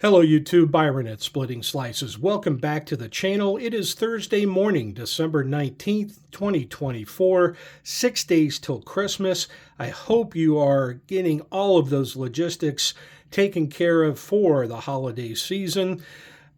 Hello YouTube, Byron at Splitting Slices. Welcome back to the channel. It is Thursday morning, December 19th, 2024, 6 days till Christmas. I hope you are getting all of those logistics taken care of for the holiday season.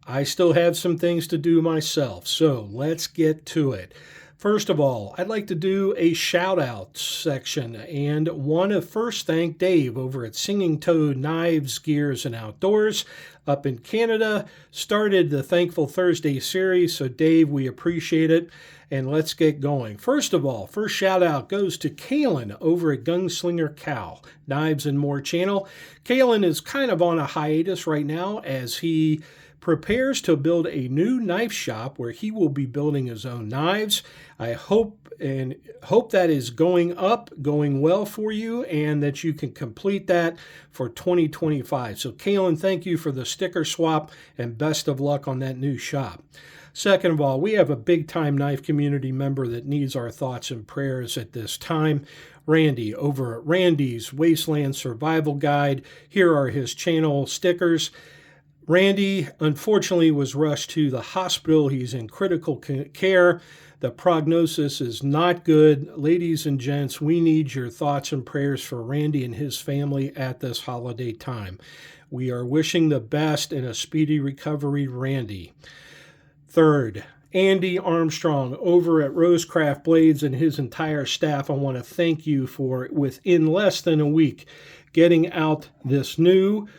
I still have some things to do myself, so let's get to it. First of all, I'd like to do a shout out section and want to first thank Dave over at Singing Toad Knives, Gears, and Outdoors up in Canada. Started the Thankful Thursday series, so Dave, we appreciate it. And let's get going. First of all, first shout out goes to Kalen over at Gunslinger Cow, Knives and More channel. Kalen is kind of on a hiatus right now as he prepares to build a new knife shop where he will be building his own knives. I hope that is going well for you, and that you can complete that for 2025. So Kalen, thank you for the sticker swap and best of luck on that new shop. Second of all, we have a big time knife community member that needs our thoughts and prayers at this time. Randy over at Randy's Wasteland Survival Guide. Here are his channel stickers. Randy, unfortunately, was rushed to the hospital. He's in critical care. The prognosis is not good. Ladies and gents, we need your thoughts and prayers for Randy and his family at this holiday time. We are wishing the best and a speedy recovery, Randy. Third, Andy Armstrong over at Rosecraft Blades and his entire staff. I want to thank you for, within less than a week, getting out this new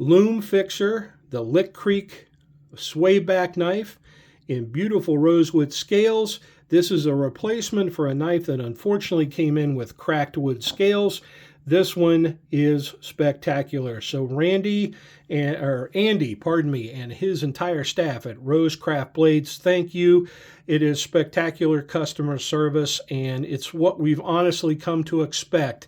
loom fixer, the Lick Creek swayback knife in beautiful rosewood scales. This is a replacement for a knife that unfortunately came in with cracked wood scales. This one is spectacular. So Andy, and his entire staff at Rosecraft Blades, thank you. It is spectacular customer service, and it's what we've honestly come to expect,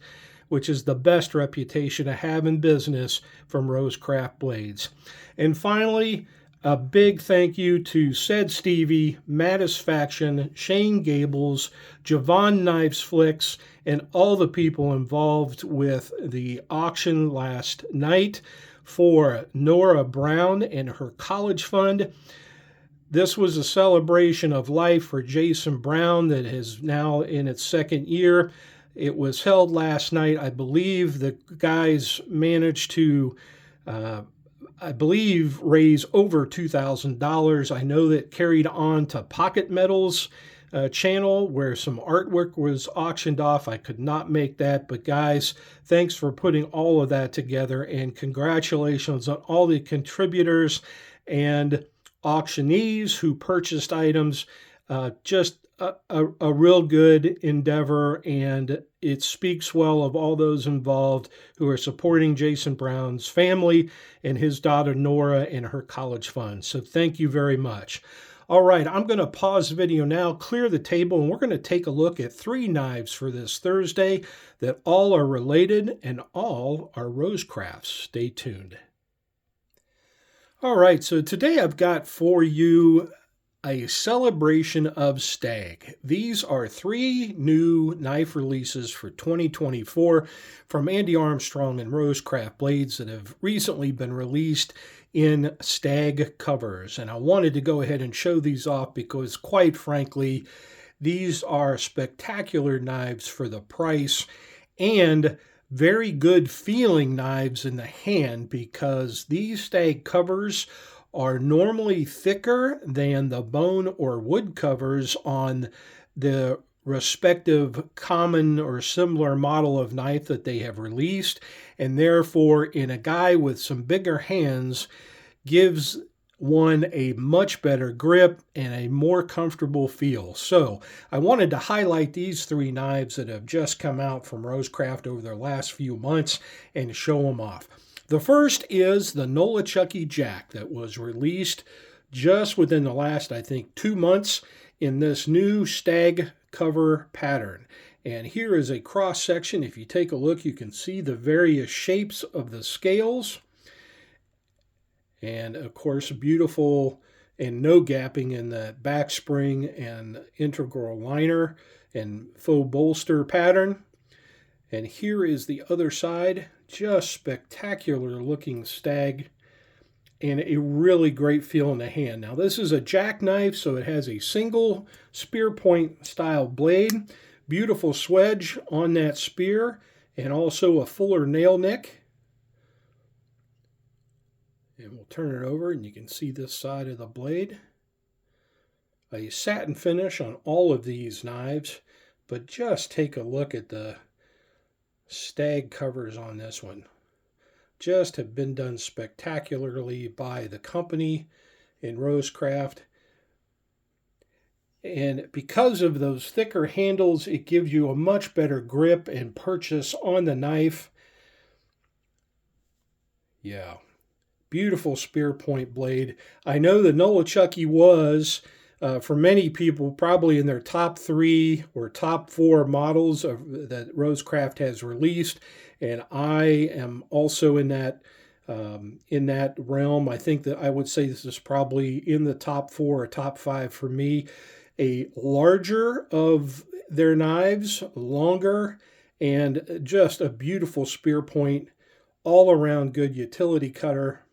which is the best reputation to have in business from Rosecraft Blades. And finally, a big thank you to Said Stevie, Mattisfaction, Shane Gables, Javon Knives Flicks, and all the people involved with the auction last night for Nora Brown and her college fund. This was a celebration of life for Jason Brown that is now in its second year. It was held last night. I believe the guys managed to, raise over $2,000. I know that carried on to Pocket Metal's channel where some artwork was auctioned off. I could not make that, but guys, thanks for putting all of that together, and congratulations on all the contributors and auctionees who purchased items. Just a real good endeavor, and it speaks well of all those involved who are supporting Jason Brown's family and his daughter Nora and her college fund. So thank you very much. All right, I'm going to pause the video now, clear the table, and we're going to take a look at 3 knives for this Thursday that all are related and all are Rosecrafts. Stay tuned. All right, so today I've got for you a celebration of Stag. These are 3 new knife releases for 2024 from Andy Armstrong and Rosecraft Blades that have recently been released in Stag covers. And I wanted to go ahead and show these off because, quite frankly, these are spectacular knives for the price and very good feeling knives in the hand, because these Stag covers are normally thicker than the bone or wood covers on the respective common or similar model of knife that they have released, and therefore in a guy with some bigger hands gives one a much better grip and a more comfortable feel. So I wanted to highlight these 3 knives that have just come out from Rosecraft over their last few months and show them off. The first is the Nolichucky Jack that was released just within the last, I think, 2 months in this new Stag cover pattern. And here is a cross section. If you take a look, you can see the various shapes of the scales. And of course, beautiful and no gapping in the back spring and integral liner and faux bolster pattern. And here is the other side, just spectacular looking Stag and a really great feel in the hand. Now this is a jackknife, so it has a single spear point style blade, beautiful swedge on that spear, and also a fuller nail nick. And we'll turn it over and you can see this side of the blade. A satin finish on all of these knives, but just take a look at the Stag covers on this one. Just have been done spectacularly by the company in Rosecraft. And because of those thicker handles, it gives you a much better grip and purchase on the knife. Yeah, beautiful spear point blade. I know the Nolichucky was, for many people, probably in their top 3 or top 4 models that Rosecraft has released. And I am also in that realm. I think that I would say this is probably in the top 4 or top 5 for me. A larger of their knives, longer, and just a beautiful spear point, all around good utility cutter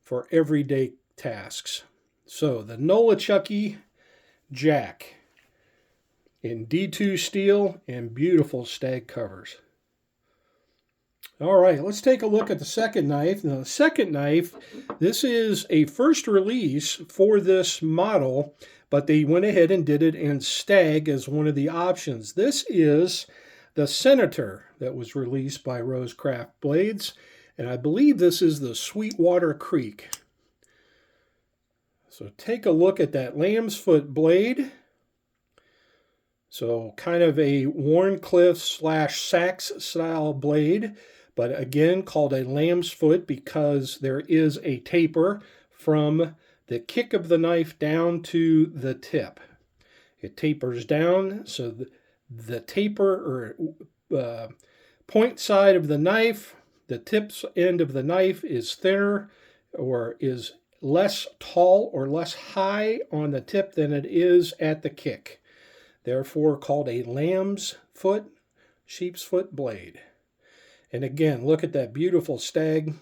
for everyday tasks. So the Nolichucky Jack in D2 steel and beautiful Stag covers. All right, let's take a look at the second knife. Now, the second knife, this is a first release for this model, but they went ahead and did it in Stag as one of the options. This is the Senator that was released by Rosecraft Blades, and I believe this is the Sweetwater Creek. So take a look at that lamb's foot blade. So kind of a Warncliffe / Sax style blade, but again called a lamb's foot because there is a taper from the kick of the knife down to the tip. It tapers down, so the taper or point side of the knife, the tip's end of the knife is thinner or is less tall or less high on the tip than it is at the kick. Therefore called a lamb's foot, sheep's foot blade. And again, look at that beautiful Stag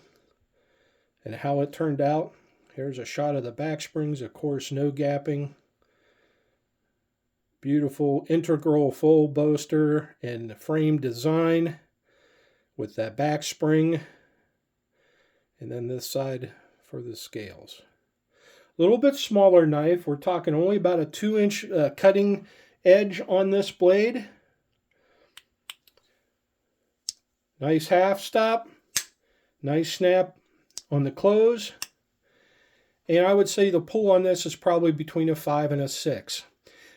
and how it turned out. Here's a shot of the back springs, of course, no gapping. Beautiful integral full bolster and frame design with that back spring. And then this side for the scales. A little bit smaller knife. We're talking only about a 2-inch cutting edge on this blade. Nice half stop. Nice snap on the close. And I would say the pull on this is probably between a 5 and a 6.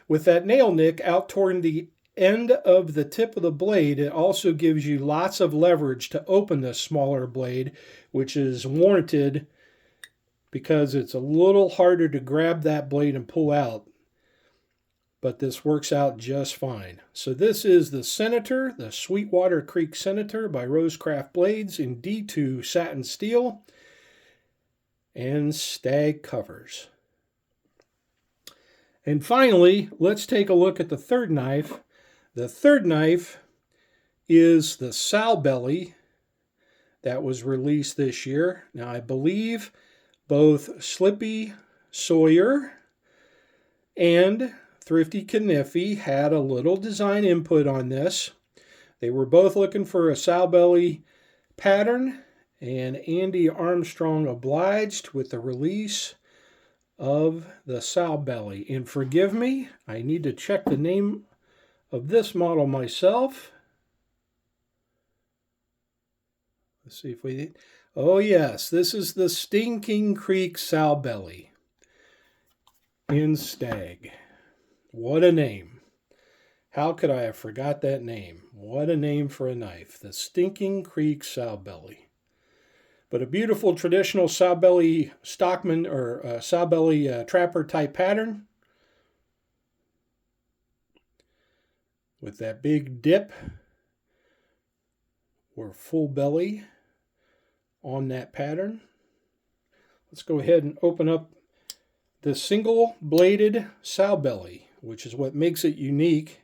With that nail nick out toward the end of the tip of the blade, it also gives you lots of leverage to open this smaller blade, which is warranted because it's a little harder to grab that blade and pull out. But this works out just fine. So this is the Senator, the Sweetwater Creek Senator by Rosecraft Blades in D2 satin steel and Stag covers. And finally, let's take a look at the third knife. The third knife is the Sowbelly that was released this year. Now, I believe both Slippy Sawyer and Thrifty Kniffy had a little design input on this. They were both looking for a Sowbelly pattern, and Andy Armstrong obliged with the release of the Sowbelly. And forgive me, I need to check the name of this model myself. Let's see if we... Oh yes, this is the Stinking Creek Sowbelly in Stag. What a name. How could I have forgot that name? What a name for a knife. The Stinking Creek Sowbelly. But a beautiful traditional Sowbelly stockman or Sowbelly trapper type pattern. With that big dip or full belly on that pattern. Let's go ahead and open up the single bladed Sowbelly, which is what makes it unique,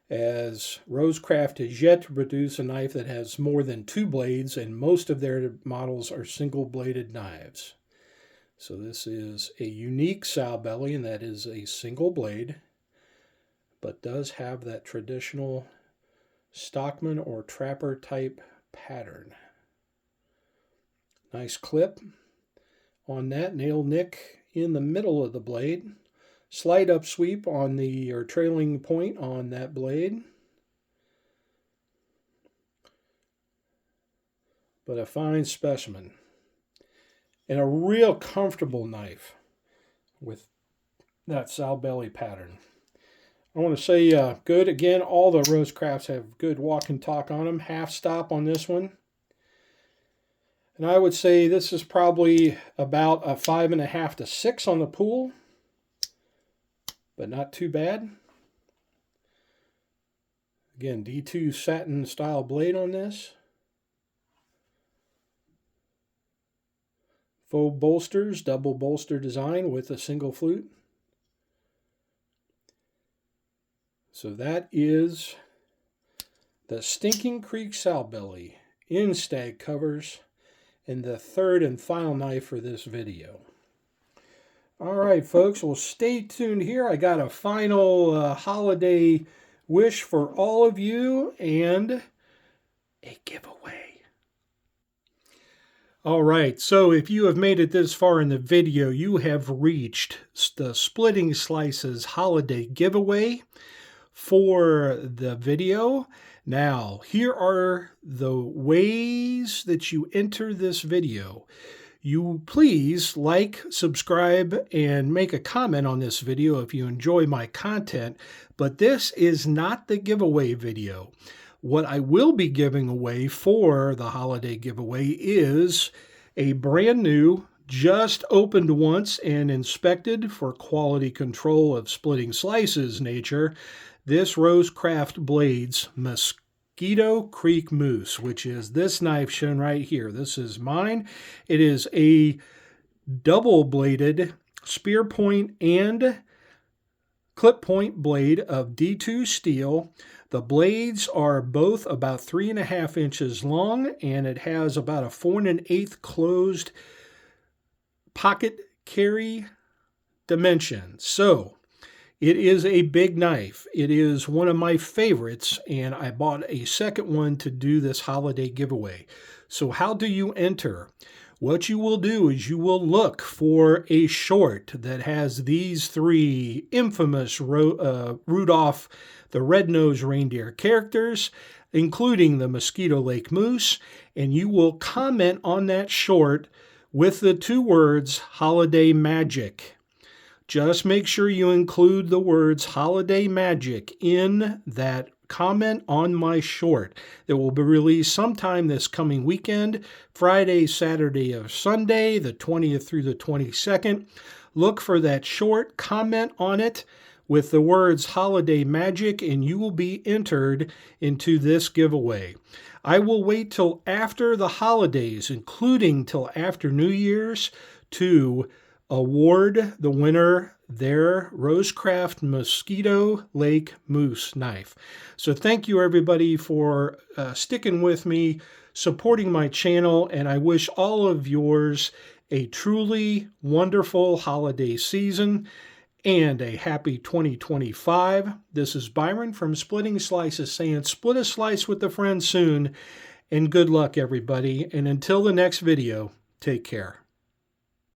as Rosecraft has yet to produce a knife that has more than 2 blades, and most of their models are single bladed knives. So this is a unique Sowbelly, and that is a single blade, but does have that traditional stockman or trapper type pattern. Nice clip on that, nail nick in the middle of the blade, slide up sweep on the trailing point on that blade. But a fine specimen. And a real comfortable knife with that Sowbelly pattern. I want to say good. Again, all the Rosecrafts have good walk and talk on them. Half stop on this one. And I would say this is probably about a 5.5 to 6 on the pool. But not too bad. Again, D2 satin style blade on this. Faux bolsters, double bolster design with a single flute. So that is the Stinking Creek Sowbelly in Stag covers, and the third and final knife for this video. All right, folks, well, stay tuned here. I got a final holiday wish for all of you and a giveaway. All right, so if you have made it this far in the video, you have reached the Splitting Slices holiday giveaway for the video. Now, here are the ways that you enter this video. You please like, subscribe, and make a comment on this video if you enjoy my content, but this is not the giveaway video. What I will be giving away for the holiday giveaway is a brand new, just opened once and inspected for quality control of splitting slices nature, this Rosecraft Blades Mosquito Creek Moose, which is this knife shown right here. This is mine. It is a double-bladed spearpoint and clip point blade of D2 steel. The blades are both about 3.5 inches long, and it has about a 4 1/8 closed pocket carry dimension. So it is a big knife. It is one of my favorites, and I bought a second one to do this holiday giveaway. So how do you enter? What you will do is you will look for a short that has these three infamous Rudolph the Red-Nosed Reindeer characters, including the Mosquito Lake Moose, and you will comment on that short with the 2 words, Holiday Magic. Just make sure you include the words Holiday Magic in that comment on my short that will be released sometime this coming weekend, Friday, Saturday, or Sunday, the 20th through the 22nd. Look for that short, comment on it with the words Holiday Magic, and you will be entered into this giveaway. I will wait till after the holidays, including till after New Year's, to award the winner their Rosecraft Mosquito Lake Moose knife. So thank you, everybody, for sticking with me, supporting my channel, and I wish all of yours a truly wonderful holiday season and a happy 2025. This is Byron from Splitting Slices saying split a slice with a friend soon, and good luck, everybody. And until the next video, take care.